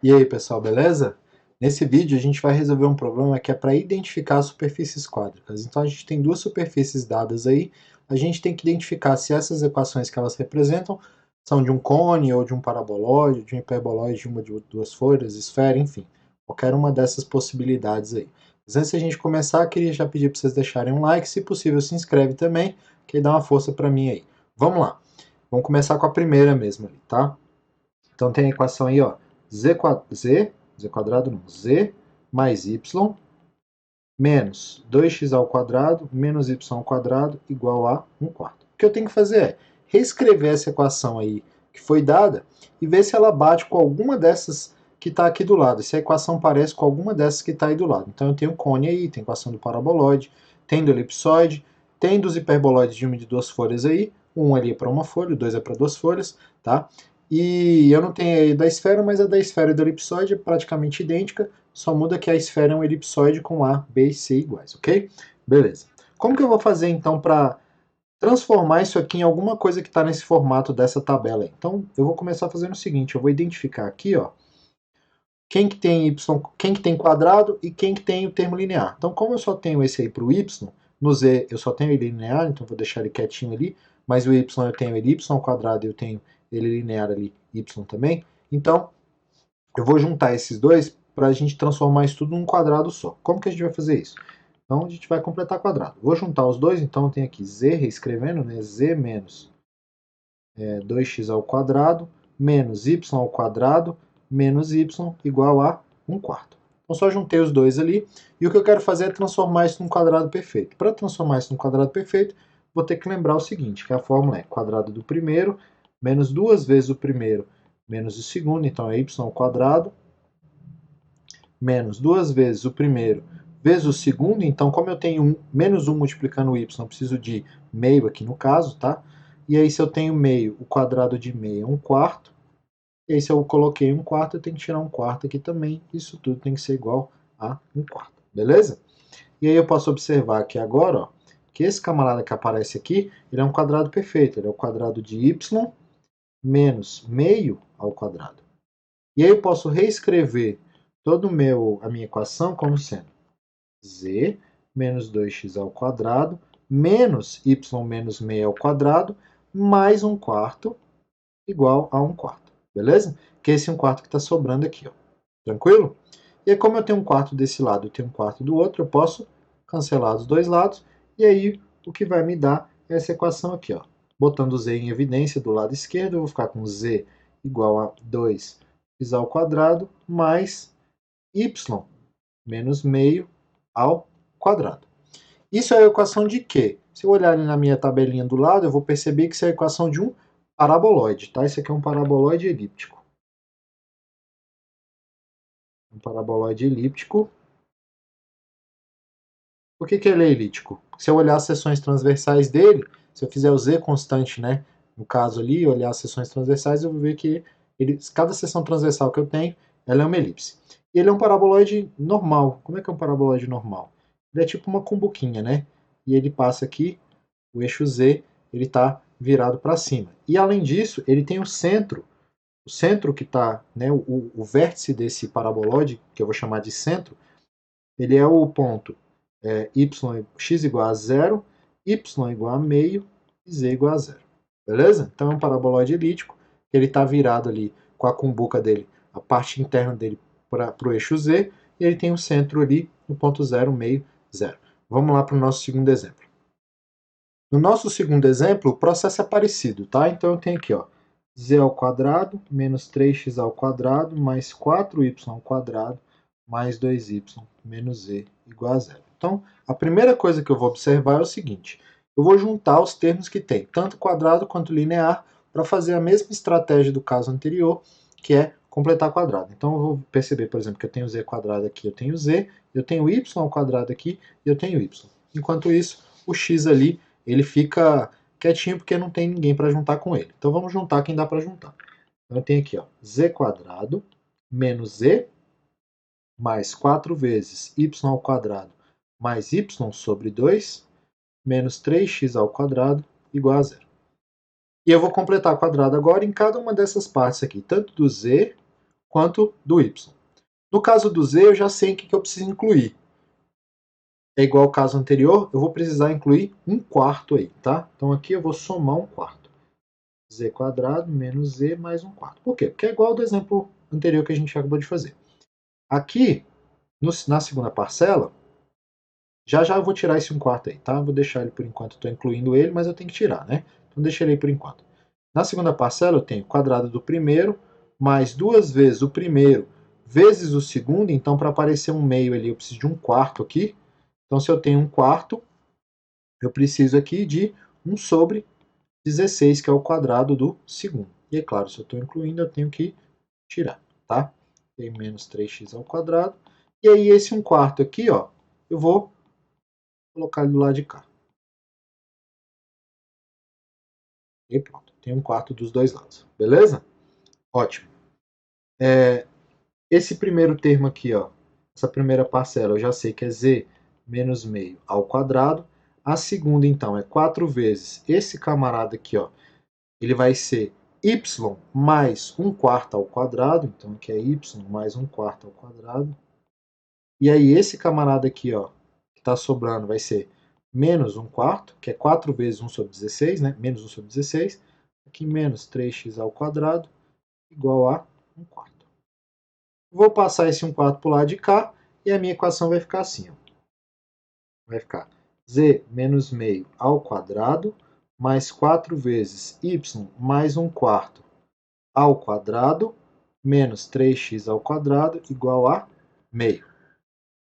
E aí pessoal, beleza? Nesse vídeo a gente vai resolver um problema que é para identificar superfícies quádricas. Então a gente tem duas superfícies dadas aí, a gente tem que identificar se essas equações que elas representam são de um cone ou de um paraboloide, de um hiperboloide, de uma de duas folhas, esfera, enfim. Qualquer uma dessas possibilidades aí. Mas antes de a gente começar, queria já pedir para vocês deixarem um like, se possível se inscreve também, que dá uma força para mim aí. Vamos lá, vamos começar com a primeira mesmo ali, tá? Então tem a equação aí, ó, z quadrado não, z mais y menos 2x ao quadrado menos y ao quadrado igual a 1/4. O que eu tenho que fazer é reescrever essa equação aí que foi dada e ver se ela bate com alguma dessas que está aqui do lado, se a equação parece com alguma dessas que está aí do lado. Então eu tenho o cone aí, tem a equação do paraboloide, tem do elipsoide, tem dos hiperboloides de uma e de duas folhas aí, um ali é para uma folha, o dois é para duas folhas, tá? E eu não tenho aí da esfera, mas a da esfera e do elipsoide é praticamente idêntica, só muda que a esfera é um elipsoide com A, B e C iguais, ok? Beleza. Como que eu vou fazer então para transformar isso aqui em alguma coisa que está nesse formato dessa tabela aí? Então eu vou começar fazendo o seguinte, eu vou identificar aqui, ó, quem que tem y, quem que tem quadrado e quem que tem o termo linear. Então como eu só tenho esse aí para o y, no z eu só tenho ele linear, então vou deixar ele quietinho ali, mas o y eu tenho ele y ao quadrado e eu tenho ele linear ali, y também. Então eu vou juntar esses dois para a gente transformar isso tudo num quadrado só. Como que a gente vai fazer isso? Então a gente vai completar quadrado. Vou juntar os dois, então eu tenho aqui z, reescrevendo, né? Z menos 2x ao quadrado menos y ao quadrado menos y igual a 1/4. Então só juntei os dois ali, e o que eu quero fazer é transformar isso num quadrado perfeito. Para transformar isso num quadrado perfeito, vou ter que lembrar o seguinte, que a fórmula é quadrado do primeiro menos duas vezes o primeiro menos o segundo, então é y ao quadrado, menos duas vezes o primeiro vezes o segundo, então como eu tenho menos 1 multiplicando o y, eu preciso de meio aqui no caso, tá? E aí se eu tenho meio, o quadrado de meio é 1/4, e aí se eu coloquei 1/4, eu tenho que tirar 1/4 aqui também, isso tudo tem que ser igual a 1/4, beleza? E aí eu posso observar que agora, ó, que esse camarada que aparece aqui, ele é um quadrado perfeito, ele é o quadrado de y menos meio ao quadrado. E aí eu posso reescrever toda a minha equação como sendo z menos 2x ao quadrado menos y menos meio ao quadrado mais 1/4 igual a 1/4, beleza? Que é esse 1/4 que está sobrando aqui, ó. Tranquilo? E aí, como eu tenho 1/4 desse lado e tenho 1/4 do outro, eu posso cancelar os dois lados, e aí o que vai me dar é essa equação aqui, ó. Botando z em evidência do lado esquerdo, eu vou ficar com z igual a 2x ao quadrado mais y menos meio ao quadrado. Isso é a equação de quê? Se eu olhar ali na minha tabelinha do lado, eu vou perceber que isso é a equação de um paraboloide, tá? Isso aqui é um paraboloide elíptico. Um paraboloide elíptico. Por que ele é elíptico? Se eu olhar as seções transversais dele, se eu fizer o z constante, né, no caso ali, olhar as seções transversais, eu vou ver que cada seção transversal que eu tenho, ela é uma elipse. E ele é um paraboloide normal. Como é que é um paraboloide normal? Ele é tipo uma cumbuquinha, né? E ele passa aqui, o eixo z, ele está virado para cima. E além disso, ele tem o centro que está, né, o vértice desse paraboloide, que eu vou chamar de centro, ele é o ponto x igual a 0, y igual a meio e z igual a 0. Beleza? Então é um paraboloide elíptico, ele está virado ali com a cumbuca dele, a parte interna dele para o eixo z, e ele tem o centro ali no ponto 0, meio, 0. Vamos lá para o nosso segundo exemplo. No nosso segundo exemplo, o processo é parecido, tá? Então eu tenho aqui, ó, z ao quadrado menos 3x ao quadrado mais 4y ao quadrado mais 2y menos z igual a 0. Então, a primeira coisa que eu vou observar é o seguinte, eu vou juntar os termos que tem, tanto quadrado quanto linear, para fazer a mesma estratégia do caso anterior, que é completar quadrado. Então eu vou perceber, por exemplo, que eu tenho z quadrado aqui, eu tenho z, eu tenho y ao quadrado aqui e eu tenho y. Enquanto isso, o x ali, ele fica quietinho porque não tem ninguém para juntar com ele. Então vamos juntar quem dá para juntar. Então eu tenho aqui, ó, z quadrado menos z mais 4 vezes y ao quadrado mais y sobre 2 menos 3x ao quadrado igual a 0. E eu vou completar quadrado agora em cada uma dessas partes aqui, tanto do z quanto do y. No caso do z, eu já sei o que eu preciso incluir. É igual ao caso anterior, eu vou precisar incluir 1/4 aí, tá? Então aqui eu vou somar 1/4. Z² menos z mais 1/4. Por quê? Porque é igual ao do exemplo anterior que a gente acabou de fazer. Aqui, na segunda parcela, já eu vou tirar esse 1/4 aí, tá? Vou deixar ele por enquanto, estou incluindo ele, mas eu tenho que tirar, né? Então deixa ele aí por enquanto. Na segunda parcela eu tenho o quadrado do primeiro, mais 2 vezes o primeiro, vezes o segundo. Então para aparecer um meio ali eu preciso de 1/4 aqui. Então se eu tenho 1/4, eu preciso aqui de 1 sobre 16, que é o quadrado do segundo. E é claro, se eu estou incluindo, eu tenho que tirar, tá? Tem menos 3x ao quadrado. E aí esse 1/4 aqui, ó, eu vou colocar ele do lado de cá. E pronto, tem 1/4 dos dois lados, beleza? Ótimo. Esse primeiro termo aqui, ó, essa primeira parcela, eu já sei que é z menos meio ao quadrado. A segunda, então, é 4 vezes esse camarada aqui, ó, ele vai ser y mais 1/4 ao quadrado. Então aqui é y mais 1/4 ao quadrado. E aí esse camarada aqui, ó, que está sobrando, vai ser menos 1/4, que é 4 vezes 1 sobre 16, né? Menos 1 sobre 16. Aqui menos 3x ao quadrado igual a 1/4. Vou passar esse 1/4 para o lado de cá e a minha equação vai ficar assim, ó. Vai ficar z menos meio ao quadrado mais 4 vezes y mais 1/4 ao quadrado menos 3x ao quadrado igual a meio.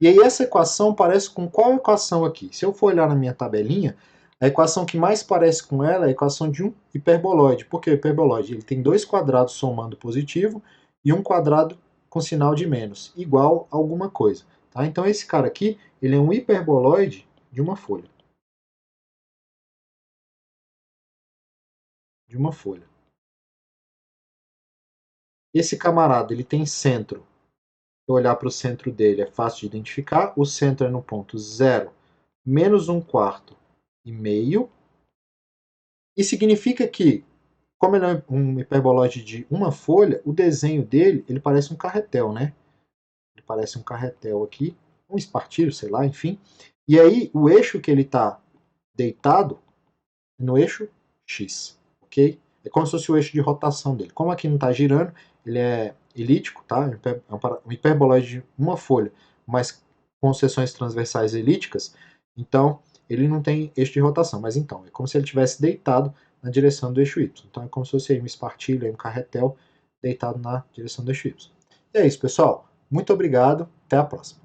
E aí essa equação parece com qual equação aqui? Se eu for olhar na minha tabelinha, a equação que mais parece com ela é a equação de um hiperboloide. Por que o hiperboloide? Ele tem dois quadrados somando positivo e um quadrado com sinal de menos, igual a alguma coisa. Tá? Então esse cara aqui, ele é um hiperboloide de uma folha. De uma folha. Esse camarada, ele tem centro. Se eu olhar para o centro dele, é fácil de identificar. O centro é no ponto 0, menos 1/4 e meio. E significa que, como ele é um hiperboloide de uma folha, o desenho dele, ele parece um carretel, né? Ele parece um carretel aqui, um espartilho, sei lá, enfim. E aí, o eixo que ele está deitado é no eixo X, ok? É como se fosse o eixo de rotação dele. Como aqui não está girando, ele é elíptico, tá? É um hiperboloide de uma folha, mas com seções transversais elípticas, então ele não tem eixo de rotação, mas então, é como se ele estivesse deitado na direção do eixo Y. Então é como se fosse um espartilho, um carretel deitado na direção do eixo Y. E é isso, pessoal. Muito obrigado. Até a próxima.